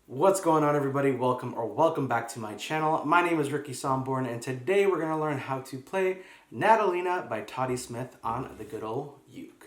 What's going on, everybody? Welcome back to my channel. My name is Ricky Somborn, and today we're going to learn how to play Natalina by Toddy Smith on the good old uke.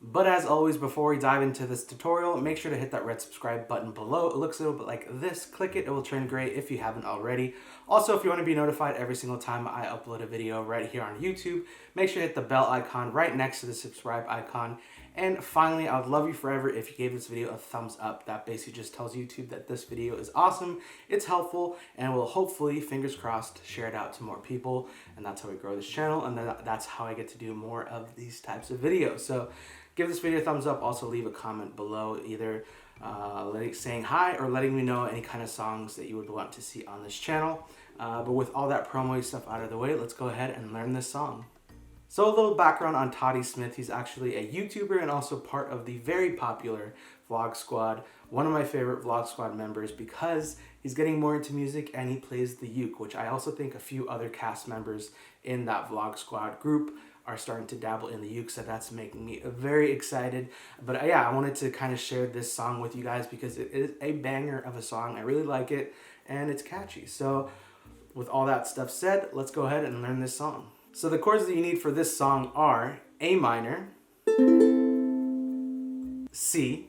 But as always, before we dive into this tutorial, make sure to hit that red subscribe button below. It looks a little bit like this. Click it, it will turn gray if you haven't already. Also, if you want to be notified every single time I upload a video right here on YouTube, make sure to hit the bell icon right next to the subscribe icon. And finally, I would love you forever if you gave this video a thumbs up. That basically just tells YouTube that this video is awesome, it's helpful, and will hopefully, fingers crossed, share it out to more people. And that's how we grow this channel, and that's how I get to do more of these types of videos. So give this video a thumbs up. Also leave a comment below, either saying hi or letting me know any kind of songs that you would want to see on this channel. But with all that promo stuff out of the way, let's go ahead and learn this song. So a little background on Toddy Smith. He's actually a YouTuber and also part of the very popular Vlog Squad. One of my favorite Vlog Squad members because he's getting more into music and he plays the uke, which I also think a few other cast members in that Vlog Squad group are starting to dabble in the uke, so that's making me very excited. But yeah, I wanted to kind of share this song with you guys because it is a banger of a song. I really like it and it's catchy. So with all that stuff said, let's go ahead and learn this song. So the chords that you need for this song are A minor, C,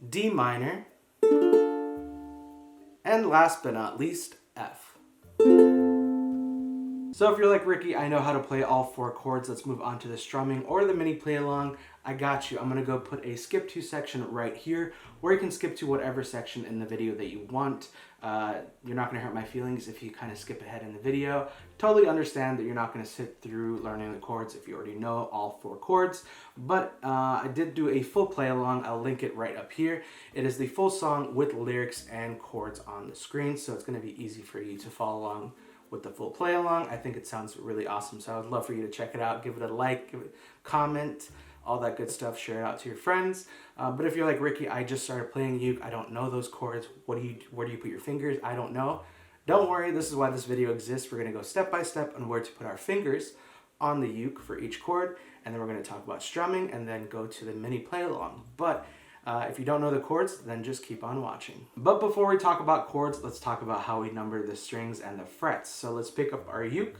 D minor, and last but not least, F. So if you're like, Ricky, I know how to play all four chords, let's move on to the strumming or the mini play along. I got you. I'm going to go put a skip to section right here, or you can skip to whatever section in the video that you want. You're not going to hurt my feelings if you kind of skip ahead in the video. Totally understand that you're not going to sit through learning the chords if you already know all four chords. But I did do a full play along. I'll link it right up here. It is the full song with lyrics and chords on the screen, so it's going to be easy for you to follow along with the full play along. I think it sounds really awesome, so I would love for you to check it out. Give it a like, give it a comment, all that good stuff. Share it out to your friends. But if you're like, Ricky, I just started playing uke, I don't know those chords, where do you put your fingers? I don't know. Don't worry, this is why this video exists. We're going to go step by step on where to put our fingers on the uke for each chord, and then we're going to talk about strumming and then go to the mini play along. But if you don't know the chords, then just keep on watching. But before we talk about chords, let's talk about how we number the strings and the frets. So let's pick up our uke.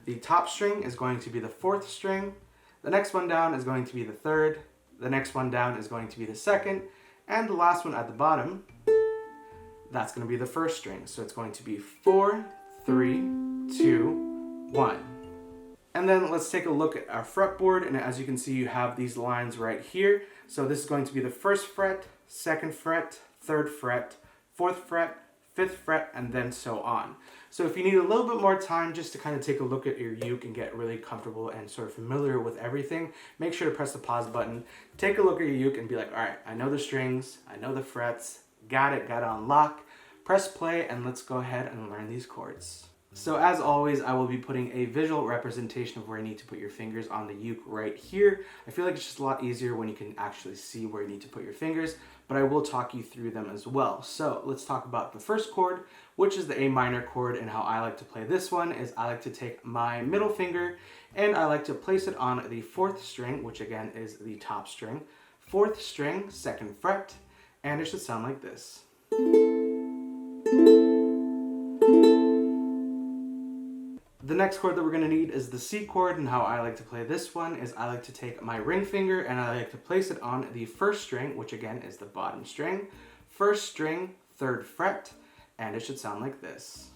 The top string is going to be the 4th string. The next one down is going to be the 3rd. The next one down is going to be the 2nd. And the last one at the bottom, that's going to be the 1st string. So it's going to be 4, 3, 2, 1. And then let's take a look at our fretboard, and as you can see, you have these lines right here. So this is going to be the 1st fret, 2nd fret, 3rd fret, 4th fret, 5th fret, and then so on. So if you need a little bit more time just to kind of take a look at your uke and get really comfortable and sort of familiar with everything, make sure to press the pause button, take a look at your uke and be like, all right, I know the strings, I know the frets, got it on lock. Press play and let's go ahead and learn these chords. So as always, I will be putting a visual representation of where you need to put your fingers on the uke right here. I feel like it's just a lot easier when you can actually see where you need to put your fingers, but I will talk you through them as well. So let's talk about the first chord, which is the A minor chord, and how I like to play this one is I like to take my middle finger and I like to place it on the 4th string, which again is the top string, 4th string, 2nd fret, and it should sound like this. The next chord that we're going to need is the C chord, and how I like to play this one is I like to take my ring finger and I like to place it on the 1st string, which again is the bottom string, 1st string, 3rd fret, and it should sound like this.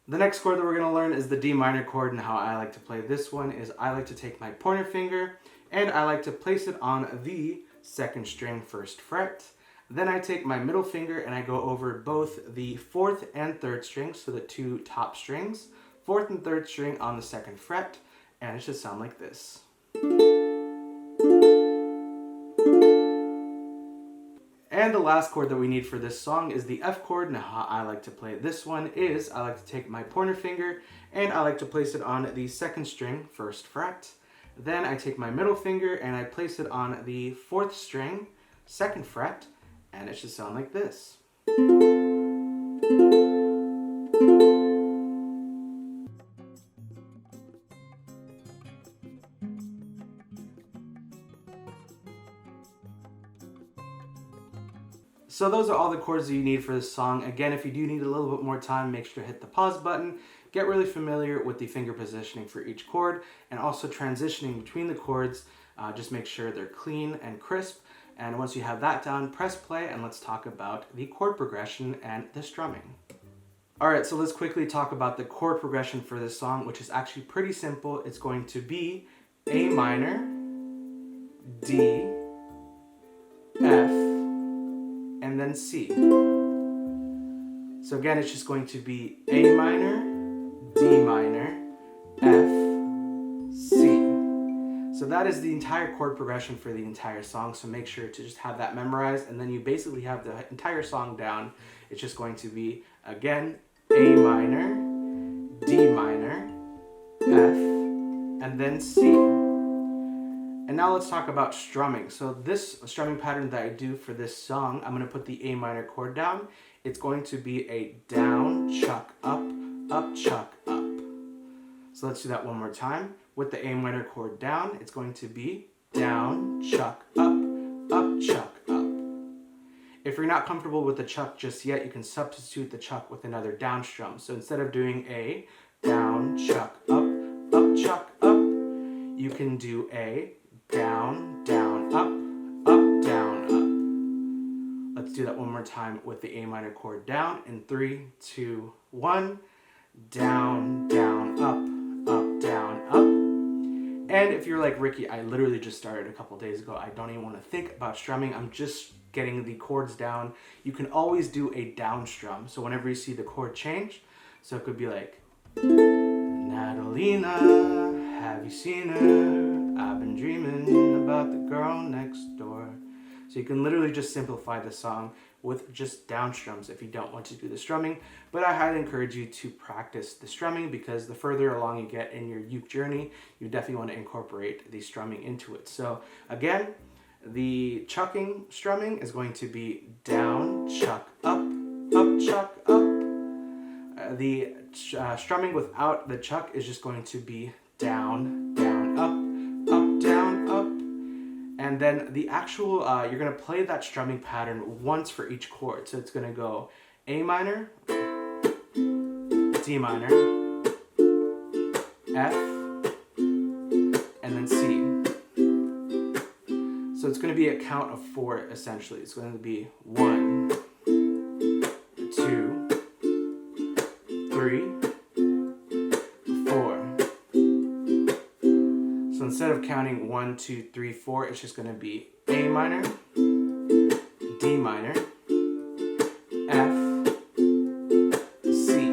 The next chord that we're going to learn is the D minor chord, and how I like to play this one is I like to take my pointer finger and I like to place it on the 2nd string, 1st fret. Then I take my middle finger and I go over both the 4th and 3rd strings, so the 2 top strings, 4th and 3rd string on the 2nd fret, and it should sound like this. And the last chord that we need for this song is the F chord. Now how I like to play this one is I like to take my pointer finger and I like to place it on the 2nd string, 1st fret. Then I take my middle finger and I place it on the 4th string, 2nd fret, and it should sound like this. So those are all the chords that you need for this song. Again, if you do need a little bit more time, make sure to hit the pause button. Get really familiar with the finger positioning for each chord, and also transitioning between the chords. Just make sure they're clean and crisp. And once you have that down, press play and let's talk about the chord progression and the strumming. Alright, so let's quickly talk about the chord progression for this song, which is actually pretty simple. It's going to be A minor, D, F, and then C. So again, it's just going to be A minor, D minor, F, C. So that is the entire chord progression for the entire song, so make sure to just have that memorized, and then you basically have the entire song down. It's just going to be, again, A minor, D minor, F, and then C. And now let's talk about strumming. So this strumming pattern that I do for this song, I'm going to put the A minor chord down. It's going to be a down, chuck, up, chuck, up. So let's do that one more time. With the A minor chord down, it's going to be down, chuck, up, chuck, up. If you're not comfortable with the chuck just yet, you can substitute the chuck with another down strum. So instead of doing a down, chuck, up, chuck, up, you can do a down, up, down, up. Let's do that one more time with the A minor chord down in 3, 2, 1. Down, up, down, up. And if you're like, Ricky, I literally just started a couple days ago. I don't even want to think about strumming. I'm just getting the chords down. You can always do a down strum. So whenever you see the chord change, so it could be like, Natalina, have you seen her? I've been dreaming about the girl next door. So you can literally just simplify the song with just down strums if you don't want to do the strumming. But I highly encourage you to practice the strumming, because the further along you get in your uke journey, you definitely want to incorporate the strumming into it. So again, the chucking strumming is going to be down, chuck, up, chuck, up. The strumming without the chuck is just going to be down, up, down, up. And then the actual, you're going to play that strumming pattern once for each chord. So it's going to go A minor, D minor, F, and then C. So it's going to be a count of 4 essentially. It's going to be 1, 2, 3, 4. So instead of counting 1, 2, 3, 4, it's just going to be A minor, D minor, F, C.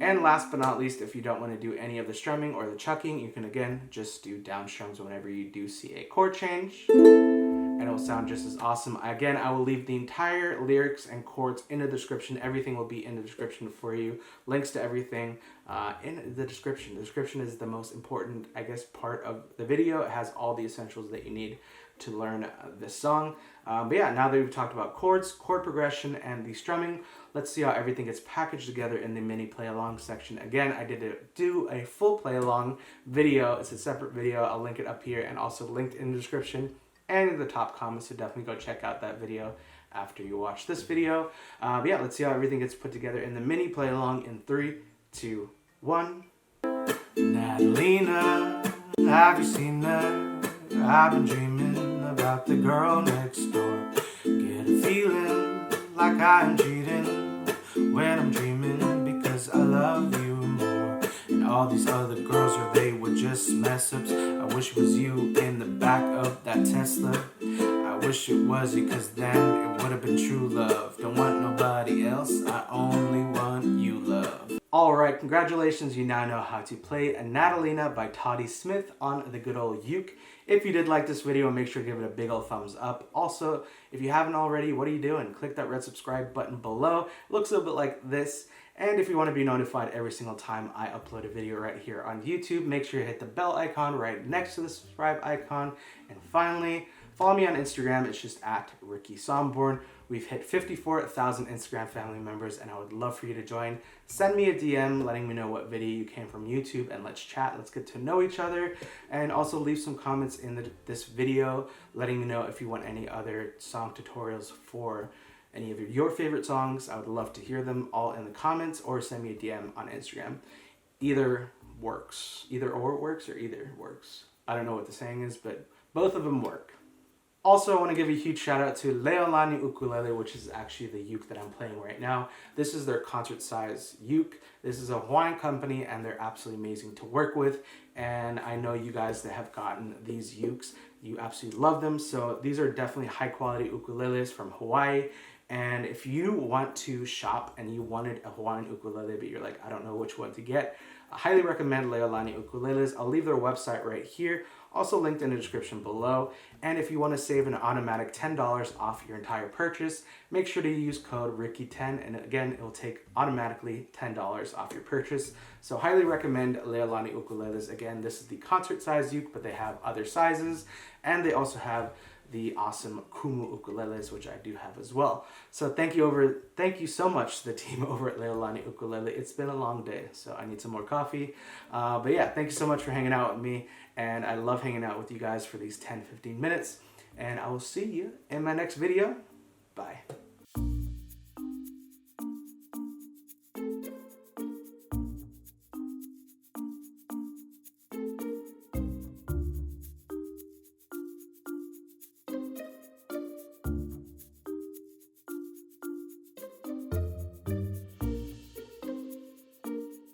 And last but not least, if you don't want to do any of the strumming or the chucking, you can again just do down strums whenever you do see a chord change, and it will sound just as awesome. Again, I will leave the entire lyrics and chords in the description. Everything will be in the description for you. Links to everything in the description. The description is the most important, I guess, part of the video. It has all the essentials that you need to learn this song. But yeah, now that we've talked about chords, chord progression, and the strumming, let's see how everything gets packaged together in the mini play-along section. Again, I did do a full play-along video. It's a separate video. I'll link it up here and also linked in the description and in the top comments, so definitely go check out that video after you watch this video. But yeah, let's see how everything gets put together in the mini play-along in 3, 2, 1. Natalina, have you seen her? I've been dreaming about the girl next door. Get a feeling like I'm cheating when I'm dreaming, because I love you more. And all these other girls, or they were just mess-ups. I wish it was you in the back of that Tesla. I wish it was you, cause then it would have been true love. Don't want nobody else, I only want you, love. Alright, congratulations, you now know how to play Natalina by Toddy Smith on the good old uke. If you did like this video, make sure to give it a big old thumbs up. Also, if you haven't already, what are you doing? Click that red subscribe button below. It looks a little bit like this. And if you want to be notified every single time I upload a video right here on YouTube, make sure you hit the bell icon right next to the subscribe icon. And finally, follow me on Instagram. It's just at Ricky Somborn. We've hit 54,000 Instagram family members, and I would love for you to join. Send me a DM letting me know what video you came from YouTube, and let's chat. Let's get to know each other, and also leave some comments in this video letting me know if you want any other song tutorials for any of your favorite songs. I would love to hear them all in the comments, or send me a DM on Instagram. Either works. Either or works, or either works. I don't know what the saying is, but both of them work. Also, I want to give a huge shout out to Leolani Ukulele, which is actually the uke that I'm playing right now. This is their concert size uke. This is a Hawaiian company, and they're absolutely amazing to work with. And I know you guys that have gotten these ukes, you absolutely love them. So these are definitely high quality ukuleles from Hawaii. And if you want to shop and you wanted a Hawaiian ukulele, but you're like, I don't know which one to get, I highly recommend Leolani Ukuleles. I'll leave their website right here, also linked in the description below. And if you want to save an automatic $10 off your entire purchase, make sure to use code Ricky10, and again, it will take automatically $10 off your purchase. So highly recommend Leolani Ukuleles. Again, this is the concert size uke, but they have other sizes, and they also have the awesome Kumu ukuleles, which I do have as well. So thank you so much to the team over at Leolani Ukulele. It's been a long day, so I need some more coffee. But yeah, thank you so much for hanging out with me, and I love hanging out with you guys for these 10-15 minutes, and I will see you in my next video. Bye.